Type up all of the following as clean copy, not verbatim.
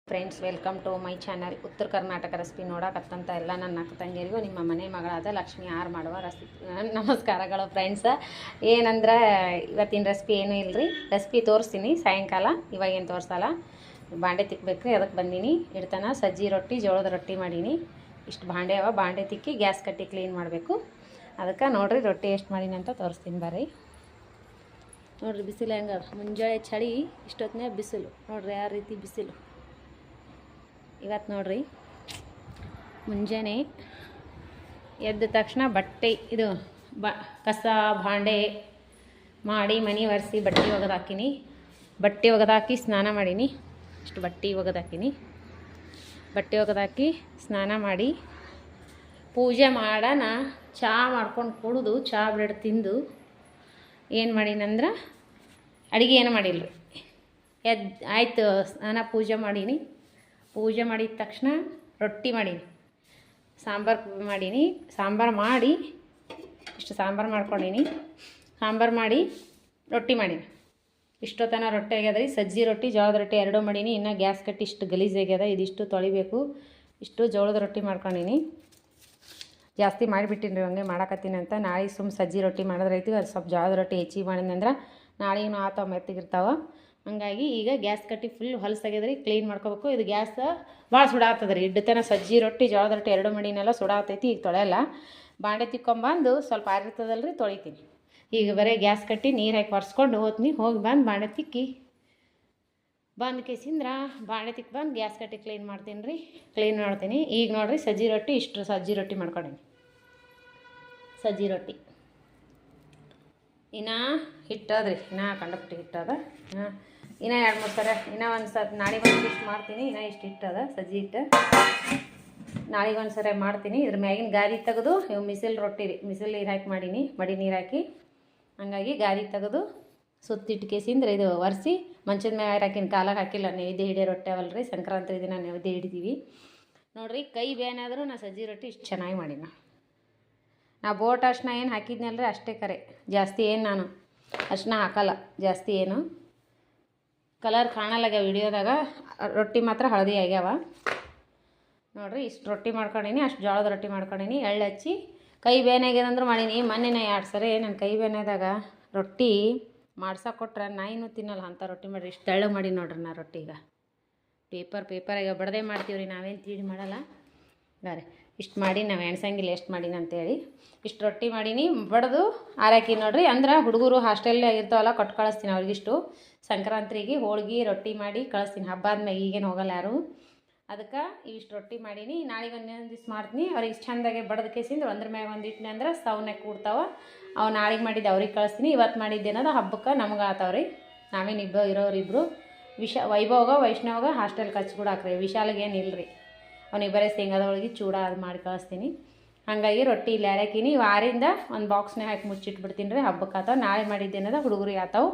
Friends, welcome to my channel. Uttara Karnataka recipe ನೋಡಕತ್ತಂತ ಎಲ್ಲ ನನ್ನ ಅಕ್ಕ ತಂಗಿಯರಿಗೂ ನಿಮ್ಮ ಮನೆ ಮಗಳಾದ ಲಕ್ಷ್ಮಿ ಆರ್ ಮಾಡುವ ನಮಸ್ಕಾರಗಳು. ಫ್ರೆಂಡ್ಸ್, ಏನಂದ್ರೆ ಇವತ್ತಿನ ರೆಸಿಪಿ ಏನೂ ಇಲ್ಲರಿ. ರೆಸಿಪಿ ತೋರಿಸ್ತೀನಿ ಸಾಯಂಕಾಲ, ಇವಾಗೇನು ತೋರಿಸಲ್ಲ. ಬಾಂಡೆ ತಿಕ್ಕಬೇಕು, ಅದಕ್ಕೆ ಬಂದೀನಿ. ಇಡ್ತಾನ ಸಜ್ಜಿ ರೊಟ್ಟಿ, ಜೋಳದ ರೊಟ್ಟಿ ಮಾಡೀನಿ. ಇಷ್ಟು ಬಾಂಡೆ ಅವ, ಬಾಂಡೆ ತಿಕ್ಕಿ ಗ್ಯಾಸ್ ಕಟ್ಟಿ ಕ್ಲೀನ್ ಮಾಡಬೇಕು. ಅದಕ್ಕೆ ನೋಡಿರಿ ರೊಟ್ಟಿ ಎಷ್ಟು ಮಾಡೀನಿ ಅಂತ ತೋರಿಸ್ತೀನಿ ಬರ್ರಿ. ನೋಡಿರಿ ಬಿಸಿಲು ಹೆಂಗೆ, ಮುಂಜಾನೆ ಚಳಿ, ಇಷ್ಟೊತ್ತಿನ ಬಿಸಿಲು ನೋಡಿರಿ ಯಾವ ರೀತಿ ಬಿಸಿಲು. ಇವತ್ತು ನೋಡ್ರಿ ಮುಂಜಾನೆ ಎದ್ದ ತಕ್ಷಣ ಬಟ್ಟೆ ಇದು ಕಸ ಭಾಂಡೆ ಮಾಡಿ ಮನೆ ಒರೆಸಿ ಬಟ್ಟೆ ಒಗೆದಾಕಿನಿ. ಬಟ್ಟೆ ಒಗೆದಾಕಿ ಸ್ನಾನ ಮಾಡೀನಿ. ಇಷ್ಟು ಬಟ್ಟೆ ಒಗೆದಾಕಿನಿ. ಬಟ್ಟೆ ಒಗೆದಾಕಿ ಸ್ನಾನ ಮಾಡಿ ಪೂಜೆ ಮಾಡೋಣ. ಚಹಾ ಮಾಡ್ಕೊಂಡು ಕುಡಿದು ಚಹಾ ಬ್ರೆಡ್ ತಿಂದು ಏನು ಮಾಡೀನಂದ್ರೆ ಅಡುಗೆ ಏನು ಮಾಡಿಲ್ಲ ರೀ. ಆಯ್ತು ಸ್ನಾನ ಪೂಜೆ ಮಾಡೀನಿ. ಪೂಜೆ ಮಾಡಿದ ತಕ್ಷಣ ರೊಟ್ಟಿ ಮಾಡೀನಿ, ಸಾಂಬಾರು ಮಾಡೀನಿ. ಸಾಂಬಾರು ಮಾಡಿ ಇಷ್ಟು ಸಾಂಬಾರು ಮಾಡ್ಕೊಂಡೀನಿ. ಸಾಂಬಾರು ಮಾಡಿ ರೊಟ್ಟಿ ಮಾಡೀನಿ. ಇಷ್ಟೊತ್ತನ ರೊಟ್ಟಿ ಆಗ್ಯದ್ರಿ. ಸಜ್ಜಿ ರೊಟ್ಟಿ, ಜೋಳದ ರೊಟ್ಟಿ ಎರಡೂ ಮಾಡೀನಿ. ಇನ್ನು ಗ್ಯಾಸ್ ಕಟ್ಟಿ ಇಷ್ಟು ಗಲೀಜು ಆಗ್ಯದ, ಇದಿಷ್ಟು ತೊಳಿಬೇಕು. ಇಷ್ಟು ಜೋಳದ ರೊಟ್ಟಿ ಮಾಡ್ಕೊಂಡೀನಿ. ಜಾಸ್ತಿ ಮಾಡಿಬಿಟ್ಟಿನಿ ರೀ, ಹಂಗೆ ಮಾಡಕತ್ತೀನಿ ಅಂತ. ನಾಳೆ ಸಜ್ಜಿ ರೊಟ್ಟಿ ಮಾಡಿದ್ರೈತಿ. ಅದು ಸ್ವಲ್ಪ ಜೋಳದ ರೊಟ್ಟಿ ಹೆಚ್ಚಿಗೆ ಮಾಡಿದ್ನಂದ್ರೆ ನಾಳೆಗೂ ಆತಾವ, ಮೆತ್ತಗಿರ್ತಾವೆ. ಹಂಗಾಗಿ ಈಗ ಗ್ಯಾಸ್ ಕಟ್ಟಿ ಫುಲ್ ಹೊಲಸಾಗ್ಯದ್ರಿ, ಕ್ಲೀನ್ ಮಾಡ್ಕೋಬೇಕು. ಇದು ಗ್ಯಾಸ್ ಭಾಳ ಸುಡಾಗ್ತದೆ ರೀ. ಇಡ್ತನ ಸಜ್ಜಿ ರೊಟ್ಟಿ, ಜೋಳದ ರೊಟ್ಟಿ ಎರಡು ಮಡಿನೆಲ್ಲ ಸುಡಾಗ್ತೈತಿ. ಈಗ ತೊಳೆಯಲ್ಲ. ಬಾಂಡೆ ತಿಕ್ಕೊಂಬಂದು ಸ್ವಲ್ಪ ಆರಿರ್ತದಲ್ರಿ, ತೊಳಿತೀನಿ. ಈಗ ಬರೀ ಗ್ಯಾಸ್ ಕಟ್ಟಿ ನೀರು ಹಾಕಿ ಒರೆಸ್ಕೊಂಡು ಹೋಗ್ತೀನಿ. ಹೋಗಿ ಬಂದು ಬಾಂಡೆ ತಿಕ್ಕಿ ಬಂದು ಕೇಸಿಂದ್ರ ಬಾಂಡೆ ತಿಕ್ಕಿ ಬಂದು ಗ್ಯಾಸ್ ಕಟ್ಟಿ ಕ್ಲೀನ್ ಮಾಡ್ತೀನಿ ರೀ. ಕ್ಲೀನ್ ಮಾಡ್ತೀನಿ. ಈಗ ನೋಡಿರಿ ಸಜ್ಜಿ ರೊಟ್ಟಿ, ಇಷ್ಟು ಸಜ್ಜಿ ರೊಟ್ಟಿ ಮಾಡ್ಕೊಂಡೀನಿ. ಸಜ್ಜಿ ರೊಟ್ಟಿ ಇನ್ನು ಹಿಟ್ಟದ್ರಿ, ಇನ್ನು ಕಂಡಪಟ್ಟಿ ಹಿಟ್ಟದ. ಇನ್ನೂ 2-3 ಸರ, ಇನ್ನೂ ಒಂದು ನಾಳೆಗೆ ಒಂದು ಇಷ್ಟು ಮಾಡ್ತೀನಿ. ಇನ್ನೂ ಇಷ್ಟು ಹಿಟ್ಟದ ಸಜ್ಜಿ ಹಿಟ್ಟು. ನಾಳೆಗೆ ಒಂದು ಸರಿ ಮಾಡ್ತೀನಿ. ಇದ್ರ ಮ್ಯಾಗಿನ ಗಾದಿ ತೆಗೆದು ಇವು ಮಿಸಿಲ್ ರೊಟ್ಟಿ ರೀ, ಮಿಸಿಲ್ ನೀರು ಹಾಕಿ ಮಾಡೀನಿ, ಮಡಿ ನೀರು ಹಾಕಿ. ಹಂಗಾಗಿ ಗಾದಿ ತೆಗೆದು ಸುತ್ತಿಟ್ಟು ಕೇಸಿಂದ್ರೆ ಇದು ಒರೆಸಿ ಮಂಚದ ಮ್ಯಾಗ ಹಾಕಿನ. ಕಾಲಾಗ ಹಾಕಿಲ್ಲ, ನೈವೇದ್ಯ ಹಿಡಿಯೋ ರೊಟ್ಟಿ ಅವಲ್ರಿ. ಸಂಕ್ರಾಂತಿ ದಿನ ನೈವೇದ್ಯ ಹಿಡಿತೀವಿ ನೋಡಿರಿ. ಕೈ ಬೇನಾದರೂ ನಾ ಸಜ್ಜಿ ರೊಟ್ಟಿ ಇಷ್ಟು ಚೆನ್ನಾಗಿ ಮಾಡೀನಿ. ನಾ ಬೋಟ್ ಅರ್ಶಿನ ಏನು ಹಾಕಿದ್ನಲ್ರಿ ಅಷ್ಟೇ ಕರೆ, ಜಾಸ್ತಿ ಏನು ನಾನು ಅರ್ಶಿನ ಹಾಕಲ್ಲ ಜಾಸ್ತಿ. ಏನು ಕಲರ್ ಕಾಣಲ್ಲಾಗ್ಯಾವ ವಿಡಿಯೋದಾಗ. ರೊಟ್ಟಿ ಮಾತ್ರ ಹಳದಿ ಆಗ್ಯಾವ ನೋಡಿರಿ. ಇಷ್ಟು ರೊಟ್ಟಿ ಮಾಡ್ಕೊಂಡೀನಿ. ಅಷ್ಟು ಜೋಳದ ರೊಟ್ಟಿ ಮಾಡ್ಕೊಂಡೀನಿ. ಎಳ್ಳು ಹಚ್ಚಿ ಕೈ ಬೇನಾಗ್ಯದಂದ್ರೆ ಮಾಡೀನಿ. ಮೊನ್ನೆ 2 ಸರಿ ನನ್ನ ಕೈ ಬೇನಾದಾಗ ರೊಟ್ಟಿ ಮಾಡ್ಸಕ್ಕೆ ಕೊಟ್ರೆ ನಾ ಇನ್ನೂ ತಿನ್ನಲ್ಲ ಅಂತ ರೊಟ್ಟಿ ಮಾಡಿರಿ. ಇಷ್ಟು ತೆಳ್ಳಗೆ ಮಾಡಿ ನೋಡ್ರಿ ನಾ ರೊಟ್ಟಿ. ಈಗ ಪೇಪರಾಗ ಬಡದೇ ಮಾಡ್ತೀವಿ ರೀ, ನಾವೇನು ತೀಡಿ ಮಾಡಲ್ಲ. ಬೇರೆ ಇಷ್ಟು ಮಾಡಿ ನಾವು ಎಣ್ಸಂಗಿಲ್ಲ ಎಷ್ಟು ಮಾಡೀನಿ ಅಂತೇಳಿ. ಇಷ್ಟು ರೊಟ್ಟಿ ಮಾಡೀನಿ. ಬಡ್ದು ಆರಾಕಿ ನೋಡ್ರಿ. ಅಂದ್ರೆ ಹುಡುಗರು ಹಾಸ್ಟೆಲ್ ಇರ್ತಾವಲ್ಲ, ಕೊಟ್ಟು ಕಳಿಸ್ತೀನಿ ಅವ್ರಿಗಿಷ್ಟು. ಸಂಕ್ರಾಂತಿಗೆ ಹೋಳ್ಗೆ ರೊಟ್ಟಿ ಮಾಡಿ ಕಳಿಸ್ತೀನಿ. ಹಬ್ಬ ಆದ್ಮೇಲೆ ಈಗೇನು ಹೋಗಲ್ಲ ಯಾರು. ಅದಕ್ಕೆ ಇವಿಷ್ಟು ರೊಟ್ಟಿ ಮಾಡೀನಿ. ನಾಳೆಗೆ ಒಂದೊಂದು ದಿವ್ಸ ಮಾಡ್ತೀನಿ. ಅವ್ರಿಗೆ ಇಷ್ಟು ಚೆಂದಾಗೆ ಬಡ್ದು ಕೇಸಿಂದ್ರೆ ಒಂದ್ರ ಮ್ಯಾಗ ಒಂದು ಇಟ್ಟನೆ ಅಂದ್ರೆ ಸೌನಾಗ ಕೂಡ್ತಾವೆ. ಅವು ನಾಳೆಗೆ ಮಾಡಿದ್ದು ಅವ್ರಿಗೆ ಕಳಿಸ್ತೀನಿ. ಇವತ್ತು ಮಾಡಿದ್ದೇನದ ಹಬ್ಬಕ್ಕೆ ನಮ್ಗೆ ಆತಾವ್ರಿ. ನಾವೇನು ಇರೋರಿಬ್ಬರು. ವೈಭವ್ಗ ವೈಷ್ಣವ್ಗ ಹಾಸ್ಟೆಲ್ಗೆ ಹಚ್ಕೊಡು ಹಾಕ್ರಿ. ವಿಶಾಲಿಗೆ ಏನು ಇಲ್ಲರಿ, ಅವ್ನಿಗೆ ಬರೀ ಶೇಂಗಾದೊಳಗೆ ಚೂಡ ಅದು ಮಾಡಿ ಕಳಿಸ್ತೀನಿ. ಹಾಗಾಗಿ ರೊಟ್ಟಿ ಇಲ್ಲಿ ಹಾಕಿನಿ. ವಾರಿಂದ ಒಂದು ಬಾಕ್ಸ್ನಾಗ ಹಾಕಿ ಮುಚ್ಚಿಟ್ಬಿಡ್ತೀನಿ ರೀ. ಹಬ್ಬಕ್ಕೆ ಆತಾವ. ನಾಳೆ ಮಾಡಿದ್ದೇನದ ಹುಡುಗರಿಗೆ ಆತಾವು.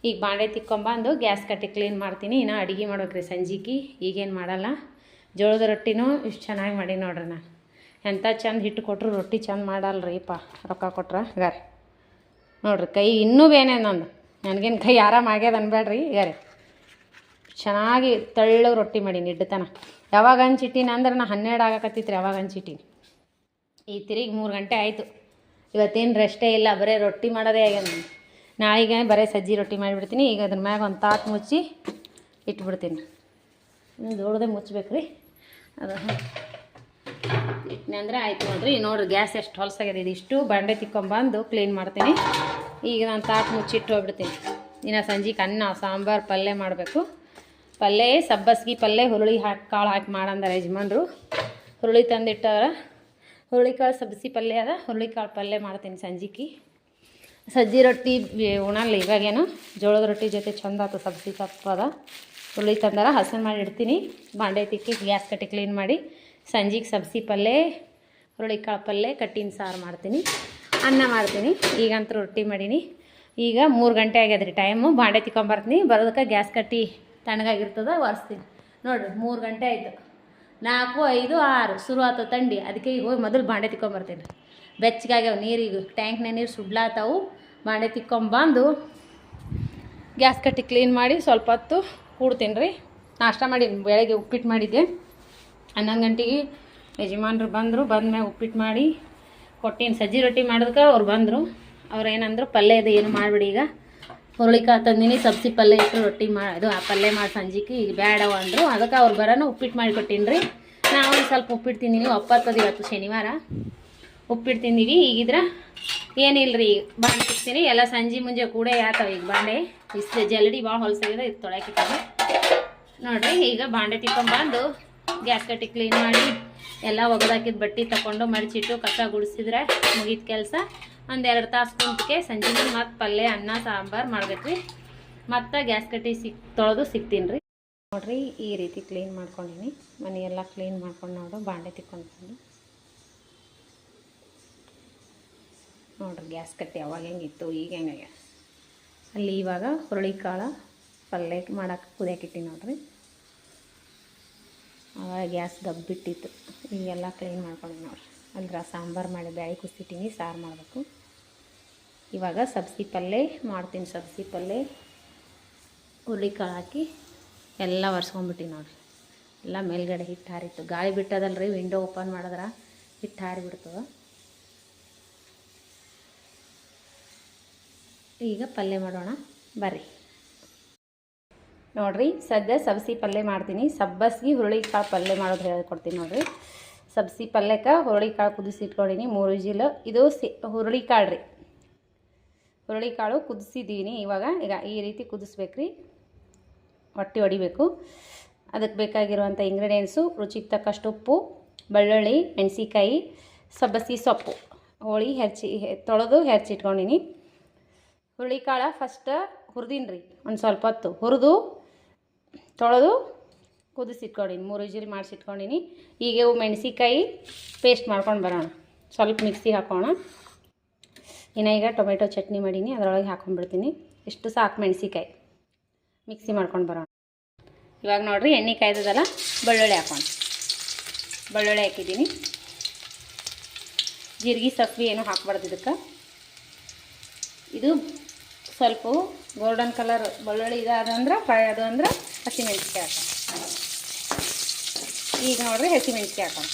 ಈಗ ಬಾಂಡೆ ತಿಕ್ಕೊಂಬಂದು ಗ್ಯಾಸ್ ಕಟ್ಟಿ ಕ್ಲೀನ್ ಮಾಡ್ತೀನಿ. ಇನ್ನು ಅಡುಗೆ ಮಾಡ್ಬೇಕ್ರಿ ಸಂಜಿಕೆ. ಈಗೇನು ಮಾಡಲ್ಲ. ಜೋಳದ ರೊಟ್ಟಿನೂ ಇಷ್ಟು ಚೆನ್ನಾಗಿ ಮಾಡಿ ನೋಡ್ರಿ. ನಾನು ಎಂಥ ಚಂದ ಹಿಟ್ಟು ಕೊಟ್ಟರು ರೊಟ್ಟಿ ಚಂದ ಮಾಡಲ್ರಿಪ್ಪ, ರೊಕ್ಕ ಕೊಟ್ರೆ. ಗಾರೆ ನೋಡ್ರಿ ಕೈ ಇನ್ನೂ ಬೇನೆ ನಂದು. ನನಗೇನು ಕೈ ಆರಾಮ ಆಗ್ಯದ ಅನ್ಬೇಡ್ರಿ. ಗಾರೆ ಚೆನ್ನಾಗಿ ತೆಳ್ಳಗೆ ರೊಟ್ಟಿ ಮಾಡೀನಿ. ಇಡ್ತನ ಯಾವಾಗ ಹಂಚಿಟ್ಟಿನಿ ಅಂದ್ರೆ ನಾ 12 ಆಗಕತ್ತಿತ್ತು ರೀ. ಯಾವಾಗ ಹಂಚಿಟ್ಟಿನಿ. ಈ ತಿರುಗಿ 3 ಗಂಟೆ ಆಯಿತು. ಇವತ್ತೇನು ರೆಸ್ಟೇ ಇಲ್ಲ, ಬರೀ ರೊಟ್ಟಿ ಮಾಡೋದೇ ಆಗ್ಯದ. ನಾಳೆಗೆ ಬರೀ ಸಜ್ಜಿ ರೊಟ್ಟಿ ಮಾಡಿಬಿಡ್ತೀನಿ. ಈಗ ಅದ್ರ ಮ್ಯಾಗ ಒಂದು ತಾಟ್ ಮುಚ್ಚಿ ಇಟ್ಬಿಡ್ತೀನಿ. ದೊಡ್ಡದೇ ಮುಚ್ಚಬೇಕು ರೀ. ಅದು ಇಟ್ಟನೆ ಅಂದರೆ ಆಯ್ತು ನೋಡಿರಿ. ನೋಡಿರಿ ಗ್ಯಾಸ್ ಎಷ್ಟು ಹೊಲಸಾಗ್ಯದ. ಇದಿಷ್ಟು ಬಾಂಡೆ ತಿಕ್ಕೊಂಬಂದು ಕ್ಲೀನ್ ಮಾಡ್ತೀನಿ. ಈಗ ನಾನು ತಾಟ್ ಮುಚ್ಚಿಟ್ಟು ಹೋಗ್ಬಿಡ್ತೀನಿ. ಇನ್ನು ಸಂಜೆಗೆ ಅನ್ನ ಸಾಂಬಾರು ಪಲ್ಯ ಮಾಡಬೇಕು. ಪಲ್ಯ ಸಬ್ಬಸ್ಗಿ ಪಲ್ಯ, ಹುರುಳಿ ಹಾಕಿ ಕಾಳು ಹಾಕಿ ಮಾಡಂದಾರ ಯಜಮಾನ್ರು. ಹುರುಳಿ ತಂದಿಟ್ಟಾರ. ಹುರುಳಿಕಾಳು ಸಬ್ಬಸಿ ಪಲ್ಯ ಅದ. ಹುರುಳಿಕಾಳು ಪಲ್ಯ ಮಾಡ್ತೀನಿ ಸಂಜಿಕೆ. ಸಜ್ಜಿ ರೊಟ್ಟಿ ಉಣಲ್ಲ ಇವಾಗೇನು. ಜೋಳದ ರೊಟ್ಟಿ ಜೊತೆ ಚಂದ ಆಯ್ತು. ಸಬ್ಬಸಿ ತಪ್ಪದ ಹುರುಳಿ ತಂದಾರ, ಹಸನ್ ಮಾಡಿ ಇಡ್ತೀನಿ. ಬಾಂಡೆ ತಿಕ್ಕಿ ಗ್ಯಾಸ್ ಕಟ್ಟಿ ಕ್ಲೀನ್ ಮಾಡಿ ಸಂಜೆಗೆ ಸಬ್ಬಸಿ ಪಲ್ಯ, ಹುರುಳಿಕಾಳು ಪಲ್ಯ, ಕಟ್ಟಿನ ಸಾರು ಮಾಡ್ತೀನಿ. ಅನ್ನ ಮಾಡ್ತೀನಿ. ಈಗಂತೂ ರೊಟ್ಟಿ ಮಾಡೀನಿ. ಈಗ 3 ಗಂಟೆ ಆಗ್ಯದ್ರಿ ಟೈಮು. ಬಾಂಡೆ ತಿಕ್ಕೊಂಬರ್ತೀನಿ. ಬರೋದಕ್ಕೆ ಗ್ಯಾಸ್ ಕಟ್ಟಿ ತಣ್ಣಗಾಗಿರ್ತದೆ, ಒರೆಸ್ತೀನಿ. ನೋಡಿರಿ 3 ಗಂಟೆ ಆಯಿತು. 4, 5, 6 ಶುರು ಆಯ್ತು ಥಂಡಿ. ಅದಕ್ಕೆ ಈಗ ಹೋಗಿ ಮೊದಲು ಬಾಂಡೆ ತಿಕ್ಕೊಂಬರ್ತೀನಿ. ಬೆಚ್ಚಗಾಗ್ಯಾವ ನೀರಿಗೆ, ಟ್ಯಾಂಕ್ನ ನೀರು ಸುಡ್ಲಾತಾವು. ಬಾಂಡೆ ತಿಕ್ಕೊಂಬಂದು ಗ್ಯಾಸ್ ಕಟ್ಟಿ ಕ್ಲೀನ್ ಮಾಡಿ ಸ್ವಲ್ಪ ಹೊತ್ತು ಕೂಡ್ತೀನಿ ರೀ. ನಾಷ್ಟ ಮಾಡಿ ಬೆಳಗ್ಗೆ ಉಪ್ಪಿಟ್ಟು ಮಾಡಿದ್ದೆ. 11 ಗಂಟೆಗೆ ಯಜಮಾನ್ರು ಬಂದರು. ಬಂದ್ಮ್ಯಾಗ ಉಪ್ಪಿಟ್ಟು ಮಾಡಿ ಕೊಟ್ಟಿನಿ. ಸಜ್ಜಿ ರೊಟ್ಟಿ ಮಾಡೋದಕ್ಕೆ ಅವ್ರು ಬಂದರು. ಅವ್ರು ಏನಂದ್ರು ಪಲ್ಯ ಇದೆ ಏನು ಮಾಡಿಬಿಡಿ, ಈಗ ಹುರುಳಿಕಾಳು ತಂದಿನಿ, ಸಬ್ಸಿ ಪಲ್ಯ ಇಟ್ಟು ರೊಟ್ಟಿ ಇದು ಆ ಪಲ್ಯ ಮಾಡಿ ಸಂಜಿಕೆ ಈಗ ಬೇಡವ ಅಂದರು. ಅದಕ್ಕೆ ಅವ್ರು ಬರೋಣ ಉಪ್ಪಿಟ್ಟು ಮಾಡಿ ಕೊಟ್ಟೀನಿ ರೀ. ನಾವು ಒಂದು ಸ್ವಲ್ಪ ಉಪ್ಪಿಟ್ಟು ತಿಂದೀನಿ. ಒಪ್ಪತ್ತದ ಇವತ್ತು ಶನಿವಾರ ಉಪ್ಪಿಟ್ಟು ತಿಂದೀವಿ. ಈಗಿದ್ರೆ ಏನಿಲ್ಲ ರೀ, ಈಗ ಬಾಂಡೆ ತಿಕ್ತೀನಿ. ಎಲ್ಲ ಸಂಜೆ ಮುಂಜೆ ಕೂಡ ಯಾತವ ಈಗ ಬಾಂಡೆ ಇಷ್ಟು ಜಲ್ದಿ ಭಾಳ ಹೊಲಸಾಗಿದೆ. ಇದು ತೊಳಕಿಟ್ಟಾವೆ ನೋಡಿರಿ. ಈಗ ಬಾಂಡೆ ತಿಕ್ಕೊಂಬಂದು ಗ್ಯಾಸ್ ಕಟ್ಟಿ ಕ್ಲೀನ್ ಮಾಡಿ ಎಲ್ಲ ಒಗೆದಾಕಿದ ಬಟ್ಟೆ ತಗೊಂಡು ಮಡಿಚಿಟ್ಟು ಕಸ ಗುಡಿಸಿದ್ರೆ ಮುಗಿದ ಕೆಲಸ. ಒಂದು 2 ತಾಸು ಕುಂತಕ್ಕೆ ಸಂಜೆ ಮತ್ತು ಪಲ್ಯ ಅನ್ನ ಸಾಂಬಾರು ಮಾಡ್ಬೇಕು ರೀ. ಮತ್ತು ಗ್ಯಾಸ್ ಕಟ್ಟಿ ತೊಳೆದು ಸಿಗ್ತೀನಿ ರೀ. ನೋಡಿರಿ ಈ ರೀತಿ ಕ್ಲೀನ್ ಮಾಡ್ಕೊಂಡಿನಿ. ಮನೆಯೆಲ್ಲ ಕ್ಲೀನ್ ಮಾಡ್ಕೊಂಡು ನೋಡು ಬಾಂಡೆ ತಿಕ್ಕೊಂಡು ನೋಡ್ರಿ. ಗ್ಯಾಸ್ ಕಟ್ಟಿ ಅವಾಗ ಹೆಂಗಿತ್ತು ಈಗ ಹೆಂಗೆ ಅಲ್ಲಿ. ಇವಾಗ ಹುರುಳಿಕಾಳು ಪಲ್ಯ ಮಾಡೋಕೆ ಕುದಿಯಾಕಿಟ್ಟಿ ನೋಡ್ರಿ. ಅವಾಗ ಗ್ಯಾಸ್ ಗಬ್ಬಿಟ್ಟಿತ್ತು. ಈಗೆಲ್ಲ ಕ್ಲೀನ್ ಮಾಡ್ಕೊಂಡು ನೋಡ್ರಿ. ಅಲ್ರ ಸಾಂಬಾರು ಮಾಡಿ ಬ್ಯಾಳಿ ಕುಸಿಟ್ಟಿನಿ, ಸಾರು ಮಾಡಬೇಕು. ಇವಾಗ ಸಬ್ಸಿ ಪಲ್ಯ ಮಾಡ್ತೀನಿ. ಸಬ್ಸಿ ಪಲ್ಯ ಹುರುಳಿಕಾಳು ಹಾಕಿ ಎಲ್ಲ ಒರೆಸ್ಕೊಂಡ್ಬಿಟ್ಟು ನೋಡಿರಿ. ಎಲ್ಲ ಮೇಲ್ಗಡೆ ಹಿಟ್ಟು ಹಾರಿತ್ತು. ಗಾಳಿ ಬಿಟ್ಟದಲ್ರಿ, ವಿಂಡೋ ಓಪನ್ ಮಾಡಿದ್ರೆ ಹಿಟ್ಟು ಹಾರಿಬಿಡ್ತದೆ. ಈಗ ಪಲ್ಯ ಮಾಡೋಣ ಬರ್ರಿ ನೋಡಿರಿ. ಸದ್ಯ ಸಬ್ಸಿ ಪಲ್ಯ ಮಾಡ್ತೀನಿ. ಸಬ್ಬಸ್ಗೆ ಹುರುಳಿಕಾಳು ಪಲ್ಯ ಮಾಡೋದು ಹೇಳ್ಕೊಡ್ತೀನಿ ನೋಡಿರಿ. ಸಬ್ಸಿ ಪಲ್ಯಕ್ಕೆ ಹುರುಳಿಕಾಳು ಕುದಿಸಿಟ್ಕೊಂಡಿನಿ 3 ವಿಜಿಲ್. ಇದು ಹುರುಳಿಕಾಳು ರೀ. ಹುರುಳಿಕಾಳು ಕುದಿಸಿದ್ದೀನಿ. ಈಗ ಈ ರೀತಿ ಕುದಿಸ್ಬೇಕ್ರಿ. ಹೊಟ್ಟೆ ಹೊಡಿಬೇಕು. ಅದಕ್ಕೆ ಬೇಕಾಗಿರುವಂಥ ಇಂಗ್ರೀಡಿಯೆಂಟ್ಸು ರುಚಿಗೆ ತಕ್ಕಷ್ಟು ಉಪ್ಪು, ಬೆಳ್ಳುಳ್ಳಿ, ಮೆಣಸಿಕಾಯಿ, ಸಬ್ಬಸಿ ಸೊಪ್ಪು ಹೋಳಿ ತೊಳೆದು ಹೆಚ್ಚಿಟ್ಕೊಂಡಿನಿ. ಹುರುಳಿಕಾಳು ಫಸ್ಟ್ ಹುರಿದೀನಿ ರೀ. ಒಂದು ಸ್ವಲ್ಪ ಹೊತ್ತು ಹುರಿದು ತೊಳೆದು ಕುದಿಸಿಟ್ಕೊಂಡಿನಿ. 3 ವಿಜಿಲ್ ಮಾಡಿಸಿಟ್ಕೊಂಡಿನಿ. ಈಗ ಇವು ಮೆಣಸಿಕಾಯಿ ಪೇಸ್ಟ್ ಮಾಡ್ಕೊಂಡು ಬರೋಣ. ಸ್ವಲ್ಪ ಮಿಕ್ಸಿ ಹಾಕೋಣ. ಇನ್ನು ಈಗ ಟೊಮೆಟೊ ಚಟ್ನಿ ಮಾಡೀನಿ, ಅದರೊಳಗೆ ಹಾಕೊಂಡ್ಬಿಡ್ತೀನಿ. ಇಷ್ಟು ಸಾಕು ಮೆಣಸಿಕಾಯಿ ಮಿಕ್ಸಿ ಮಾಡ್ಕೊಂಡು ಬರೋಣ. ಇವಾಗ ನೋಡಿರಿ ಎಣ್ಣೆ ಕಾಯ್ದದಲ್ಲ, ಬೆಳ್ಳುಳ್ಳಿ ಹಾಕೊಂಡು ಬೆಳ್ಳುಳ್ಳಿ ಹಾಕಿದ್ದೀನಿ. ಜೀರಿಗೆ ಸಾಸಿವೆ ಏನೂ ಹಾಕ್ಬಾರ್ದು ಇದಕ್ಕೆ. ಇದು ಸ್ವಲ್ಪ ಗೋಲ್ಡನ್ ಕಲರ್ ಬೆಳ್ಳುಳ್ಳಿ ಇದಾದಂದ್ರೆ ಅದು ಅಂದ್ರೆ ಹಸಿಮೆಣ್ಸಿಕಾಯಿ ಹಾಕೋಣ. ಈಗ ನೋಡಿರಿ ಹಸಿಮೆಣ್ಸಿಕಾಯಿ ಹಾಕೋಣ.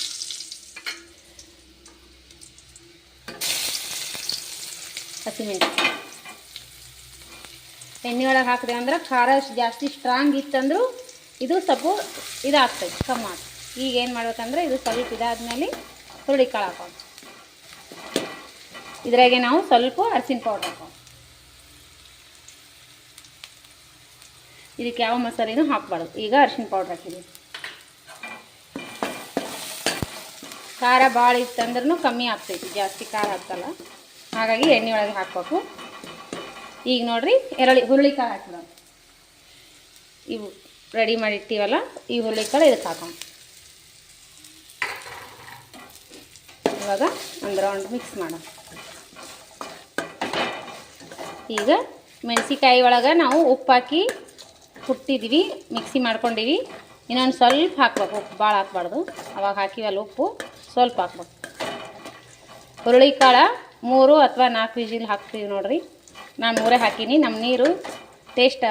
ಹಸಿಮೆಣ್ಸಿಕಾಯಿ ಎಣ್ಣೆ ಒಳಗೆ ಹಾಕಿದೆ ಅಂದ್ರೆ ಖಾರ ಜಾಸ್ತಿ ಸ್ಟ್ರಾಂಗ್ ಇತ್ತಂದ್ರೂ ಇದು ಸ್ವಲ್ಪ ಇದಾಗ್ತದೆ, ಕಮ್ಮಿ ಆಗ್ತದೆ. ಈಗ ಏನು ಮಾಡ್ಬೇಕಂದ್ರೆ ಇದು ಸ್ವಲ್ಪ ಇದಾದ್ಮೇಲೆ ಹುರುಳಿಕಾಳು ಹಾಕೋಣ. ಇದ್ರಾಗೆ ನಾವು ಸ್ವಲ್ಪ ಅರಿಶಿನ ಪೌಡ್ರ್ ಹಾಕೋಣ. ಇದಕ್ಕೆ ಯಾವ ಮಸಾಲೆನೂ ಹಾಕಬಾರ್ದು. ಈಗ ಅರಿಶಿನ ಪೌಡ್ರ್ ಹಾಕಿದ್ದೀವಿ. ಖಾರ ಭಾಳ ಇತ್ತಂದ್ರೂ ಕಮ್ಮಿ ಆಗ್ತೈತಿ, ಜಾಸ್ತಿ ಖಾರ ಹಾಕಲ್ಲ. ಹಾಗಾಗಿ ಎಣ್ಣೆ ಒಳಗೆ ಹಾಕಬೇಕು. ಈಗ ನೋಡಿರಿ ಹುರುಳಿಕಾಳು ಹಾಕಿರೋಣ. ಇವು ರೆಡಿ ಮಾಡಿರ್ತೀವಲ್ಲ, ಈ ಹುರುಳಿಕಾಳು ಇದಕ್ಕೆ ಹಾಕೋಣ. ಇವಾಗ ಒಂದು ರೌಂಡ್ ಮಿಕ್ಸ್ ಮಾಡೋಣ. ಈಗ ಮೆಣಸಿಕಾಯಿ ಒಳಗೆ ನಾವು ಉಪ್ಪು ಹಾಕಿ ಕುಟ್ಟಿದ್ವಿ, ಮಿಕ್ಸಿ ಮಾಡ್ಕೊಂಡಿವಿ. ಇನ್ನೊಂದು ಸ್ವಲ್ಪ ಹಾಕ್ಬೇಕು, ಉಪ್ಪು ಭಾಳ ಹಾಕ್ಬಾರ್ದು. ಅವಾಗ ಹಾಕಿವಲ್ಲ ಉಪ್ಪು ಸ್ವಲ್ಪ ಹಾಕ್ಬೇಕು. ಹುರುಳಿಕಾಳು 3 ಅಥವಾ 4 ವಿಜಿಲ್ ಹಾಕ್ತೀವಿ ನೋಡಿರಿ. ನಾನು 3 ಹಾಕೀನಿ. ನಮ್ಮ ನೀರು ಟೇಸ್ಟ್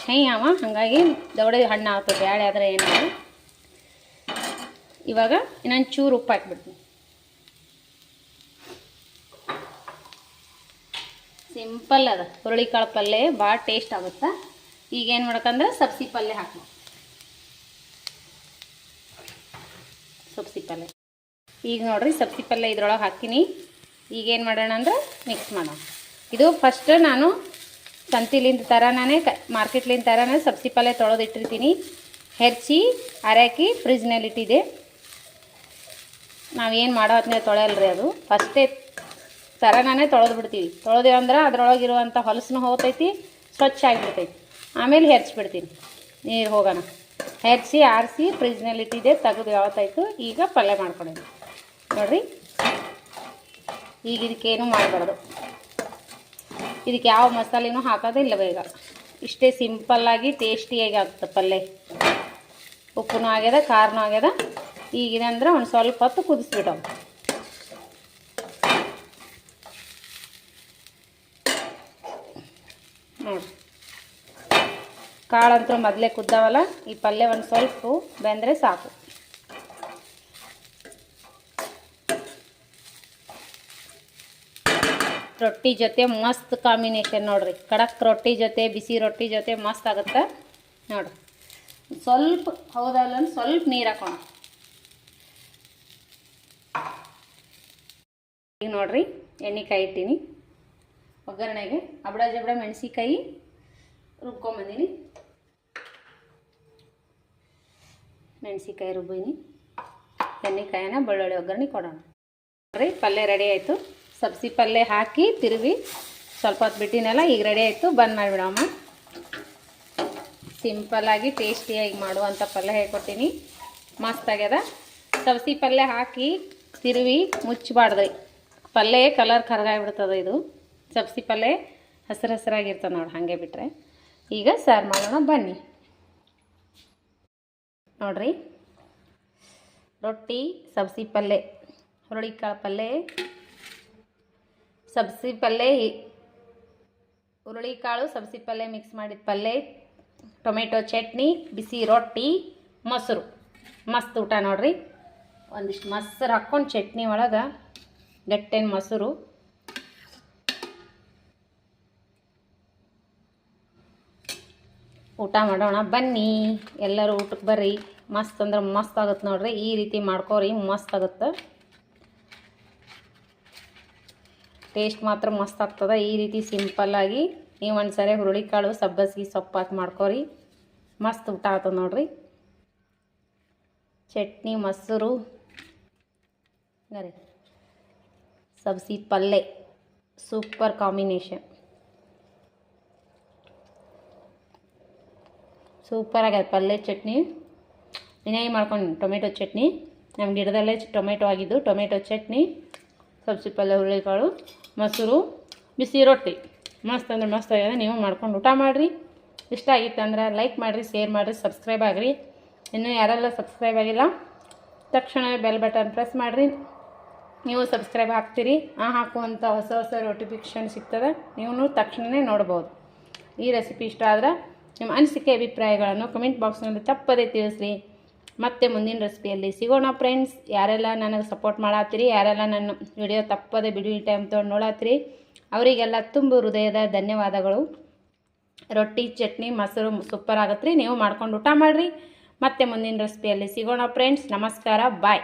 ಶೈ ಹಾಗಾಗಿ ದವಡೆ ಹಣ್ಣು ಆಗ್ತದೆ. ಬ್ಯಾಳೆ ಆದರೆ ಏನಾದ್ರು. ಇವಾಗ ಇನ್ನೊಂದು ಚೂರು ಉಪ್ಪು ಹಾಕ್ಬಿಡ್ತೀನಿ. ಸಿಂಪಲ್ ಅದ ಹುರುಳಿಕಾಳು ಪಲ್ಯ, ಭಾಳ ಟೇಸ್ಟ್ ಆಗುತ್ತೆ. ಈಗ ಏನು ಮಾಡ್ಬೇಕಂದ್ರೆ ಸಬ್ಸಿ ಪಲ್ಯ ಹಾಕಿ ಸಬ್ಸಿ ಪಲ್ಯ. ಈಗ ನೋಡಿರಿ ಸಬ್ಸಿ ಪಲ್ಯ ಇದ್ರೊಳಗೆ ಹಾಕಿನಿ. ಈಗೇನು ಮಾಡೋಣ ಅಂದ್ರೆ ಮಿಕ್ಸ್ ಮಾಡೋಣ. ಇದು ಫಸ್ಟ್ ನಾನು ಸಂತಿಲಿಂದ ತರನೇ ಮಾರ್ಕೆಟ್ಲಿಂದ ತರನೇ ಸಬ್ಸಿ ಪಲ್ಯ ತೊಳೆದಿಟ್ಟಿರ್ತೀನಿ. ಹೆಚ್ಚಿ ಅರಾಕಿ ಫ್ರಿಜ್ನಲ್ಲಿಟ್ಟಿದೆ. ನಾವೇನು ಮಾಡೋ ಹೊತ್ತಿನಾಗ ತೊಳೆಯಲ್ರಿ, ಅದು ಫಸ್ಟೇ ತರನೇ ತೊಳೆದು ಬಿಡ್ತೀವಿ. ತೊಳೆದೇವು ಅಂದ್ರೆ ಅದರೊಳಗಿರುವಂಥ ಹೊಲಸನ್ನು ಹೋಗ್ತೈತಿ, ಸ್ವಚ್ಛ ಆಗಿಬಿಡ್ತೈತಿ. ಆಮೇಲೆ ಹೆರ್ಚ್ಬಿಡ್ತೀನಿ, ನೀರು ಹೋಗೋಣ. ಹೆರ್ಚಿ ಆರಿಸಿ ಫ್ರಿಜ್ನಲ್ಲಿಟ್ಟಿದ್ದೆ, ತೆಗೆದು ಯಾವತ್ತಾಯ್ತು. ಈಗ ಪಲ್ಯ ಮಾಡ್ಕೊಂಡಿದ್ದೀನಿ ನೋಡಿರಿ. ಈಗ ಇದಕ್ಕೇನು ಮಾಡಬಾರ್ದು, ಇದಕ್ಕೆ ಯಾವ ಮಸಾಲೆನೂ ಹಾಕೋದಿಲ್ಲ. ಈಗ ಇಷ್ಟೇ ಸಿಂಪಲ್ಲಾಗಿ ಟೇಸ್ಟಿಯಾಗಿ ಆಗುತ್ತೆ ಪಲ್ಯ. ಉಪ್ಪುನೂ ಆಗ್ಯದ, ಖಾರನೂ ಆಗ್ಯದ. ಈಗಿದಂದ್ರೆ ಒಂದು ಸ್ವಲ್ಪ ಹೊತ್ತು ಕುದಿಸ್ಬಿಟ್ಟವು. ನೋಡಿ ಕಾಳಂತೂ ಮೊದಲೇ ಕುದ್ದಾವಲ್ಲ, ಈ ಪಲ್ಯ ಒಂದು ಸ್ವಲ್ಪ ಬೆಂದರೆ ಸಾಕು. ರೊಟ್ಟಿ ಜೊತೆ ಮಸ್ತ್ ಕಾಂಬಿನೇಷನ್ ನೋಡಿರಿ. ಖಡಕ್ ರೊಟ್ಟಿ ಜೊತೆ ಬಿಸಿ ರೊಟ್ಟಿ ಜೊತೆ ಮಸ್ತ್ ಆಗುತ್ತೆ ನೋಡಿರಿ. ಸ್ವಲ್ಪ ಹೌದಲ್ಲ ಸ್ವಲ್ಪ ನೀರು ಹಾಕೋಣ. ಈಗ ನೋಡಿರಿ ಎಣ್ಣೆ ಕಾಯಿ ಇಟ್ಟೀನಿ. ಒಗ್ಗರಣೆಗೆ ಅಬಡ ಜಬಡ ಮೆಣಸಿಕಾಯಿ ರುಬ್ಕೊಂಬಂದೀನಿ. ಮೆಣಸಿಕಾಯಿ ರುಬ್ಬೀನಿ. ಎಣ್ಣೆಕಾಯಿನ ಬೆಳ್ಳುಳ್ಳಿ ಒಗ್ಗರಣೆ ಕೊಡೋಣ. ನೋಡಿರಿ ಪಲ್ಯ ರೆಡಿ ಆಯಿತು. ಸಬ್ಸಿ ಪಲ್ಯ ಹಾಕಿ ತಿರುವಿ ಸ್ವಲ್ಪ ಹೊತ್ತು ಬಿಟ್ಟಿನಲ್ಲ, ಈಗ ರೆಡಿ ಆಯಿತು. ಬಂದ್ ಮಾಡಿಬಿಡಮ್ಮ. ಸಿಂಪಲ್ಲಾಗಿ ಟೇಸ್ಟಿಯಾಗಿ ಮಾಡುವಂಥ ಪಲ್ಯ ಹೇಳ್ಕೊಟ್ಟಿನಿ. ಮಸ್ತ್ ಆಗ್ಯದ. ಸಬ್ಸಿ ಪಲ್ಯ ಹಾಕಿ ತಿರುವಿ ಮುಚ್ಚಬಾರ್ದು. ಪಲ್ಯ ಕಲರ್ ಕರಗಾಗಿಬಿಡ್ತದೆ. ಇದು ಸಬ್ಸಿ ಪಲ್ಯ ಹಸಿರಾಗಿರ್ತದೆ ನೋಡಿ, ಹಾಗೆ ಬಿಟ್ಟರೆ. ಈಗ ಸಾರು ಮಾಡೋಣ ಬನ್ನಿ. ನೋಡಿರಿ ರೊಟ್ಟಿ ಸಬ್ಸಿ ಪಲ್ಯ, ಹುರುಳಿಕಾಳು ಪಲ್ಯ, ಸಬ್ಸಿ ಪಲ್ಯ, ಹುರುಳಿಕಾಳು ಸಬ್ಸಿ ಪಲ್ಯ ಮಿಕ್ಸ್ ಮಾಡಿದ ಪಲ್ಯ, ಟೊಮೆಟೊ ಚಟ್ನಿ, ಬಿಸಿ ರೊಟ್ಟಿ, ಮೊಸರು. ಮಸ್ತ್ ಊಟ ನೋಡಿರಿ. ಒಂದಿಷ್ಟು ಮೊಸರು ಹಾಕ್ಕೊಂಡು ಚಟ್ನಿ ಒಳಗೆ ಗಟ್ಟೆನ ಮೊಸರು. ಊಟ ಮಾಡೋಣ ಬನ್ನಿ. ಎಲ್ಲರೂ ಊಟಕ್ಕೆ ಬರ್ರಿ. ಮಸ್ತ್ ಅಂದ್ರೆ ಮಸ್ತ್ ಆಗುತ್ತೆ ನೋಡ್ರಿ. ಈ ರೀತಿ ಮಾಡ್ಕೋರಿ, ಮಸ್ತ್ ಆಗುತ್ತೆ. ಟೇಸ್ಟ್ ಮಾತ್ರ ಮಸ್ತ್ ಆಗ್ತದೆ. ಈ ರೀತಿ ಸಿಂಪಲ್ಲಾಗಿ ನೀವು ಒಂದು ಸರಿ ಹುರುಳಿಕಾಳು ಸಬ್ಬಸಿಗೆ ಸೊಪ್ಪು ಹಾಕಿ ಮಾಡ್ಕೋರಿ, ಮಸ್ತ್ ಊಟ ಆಗ್ತದೆ ನೋಡ್ರಿ. ಚಟ್ನಿ ಮೊಸರು ರೀ, ಸಬ್ಸಿ ಪಲ್ಯ ಸೂಪರ್ ಕಾಂಬಿನೇಷನ್. ಸೂಪರ್ ಆಗ್ಯದ ಪಲ್ಯ. ಚಟ್ನಿ ವಿನಾಯಿ ಮಾಡ್ಕೊಂಡು ಟೊಮೆಟೊ ಚಟ್ನಿ, ನಮ್ಮ ಗಿಡದಲ್ಲೇ ಟೊಮೆಟೊ ಆಗಿದ್ದು. ಟೊಮೆಟೊ ಚಟ್ನಿ, ಸಬ್ಸಿ ಪಲ್ಯ, ಹುರುಳಿಕಾಳು, ಮೊಸರು, ಬಿಸಿ ರೊಟ್ಟಿ. ಮಸ್ತ್ ಅಂದ್ರೆ ಮಸ್ತ್ ಆಗ್ಯದ. ನೀವು ಮಾಡ್ಕೊಂಡು ಊಟ ಮಾಡಿರಿ. ಇಷ್ಟ ಆಗಿತ್ತಂದ್ರೆ ಲೈಕ್ ಮಾಡಿರಿ, ಶೇರ್ ಮಾಡಿರಿ, ಸಬ್ಸ್ಕ್ರೈಬ್ ಆಗಿರಿ. ಇನ್ನೂ ಯಾರೆಲ್ಲ ಸಬ್ಸ್ಕ್ರೈಬ್ ಆಗಿಲ್ಲ ತಕ್ಷಣ ಬೆಲ್ ಬಟನ್ ಪ್ರೆಸ್ ಮಾಡಿರಿ. ನೀವು ಸಬ್ಸ್ಕ್ರೈಬ್ ಹಾಕ್ತೀರಿ, ಹಾಕುವಂಥ ಹೊಸ ಹೊಸ ನೋಟಿಫಿಕೇಷನ್ ಸಿಗ್ತದೆ. ನೀವು ತಕ್ಷಣವೇ ನೋಡ್ಬೋದು. ಈ ರೆಸಿಪಿ ಇಷ್ಟ ಆದ್ರೆ ನಿಮ್ಮ ಅನಿಸಿಕೆ ಅಭಿಪ್ರಾಯಗಳನ್ನು ಕಮೆಂಟ್ ಬಾಕ್ಸ್ನಲ್ಲಿ ತಪ್ಪದೇ ತಿಳಿಸ್ರಿ. ಮತ್ತೆ ಮುಂದಿನ ರೆಸಿಪಿಯಲ್ಲಿ ಸಿಗೋಣ ಫ್ರೆಂಡ್ಸ್. ಯಾರೆಲ್ಲ ನನಗೆ ಸಪೋರ್ಟ್ ಮಾಡತ್ತೀರಿ, ಯಾರೆಲ್ಲ ನನ್ನ ವಿಡಿಯೋ ತಪ್ಪದೇ ಬಿಡು ಟೈಮ್ ತೊಗೊಂಡು ನೋಡತ್ತೀರಿ, ಅವರಿಗೆಲ್ಲ ತುಂಬ ಹೃದಯದ ಧನ್ಯವಾದಗಳು. ರೊಟ್ಟಿ ಚಟ್ನಿ ಮೊಸರು ಸೂಪರ್ ಆಗತ್ತೆ ರೀ. ನೀವು ಮಾಡ್ಕೊಂಡು ಊಟ ಮಾಡಿರಿ. ಮತ್ತೆ ಮುಂದಿನ ರೆಸಿಪಿಯಲ್ಲಿ ಸಿಗೋಣ ಫ್ರೆಂಡ್ಸ್. ನಮಸ್ಕಾರ, ಬಾಯ್.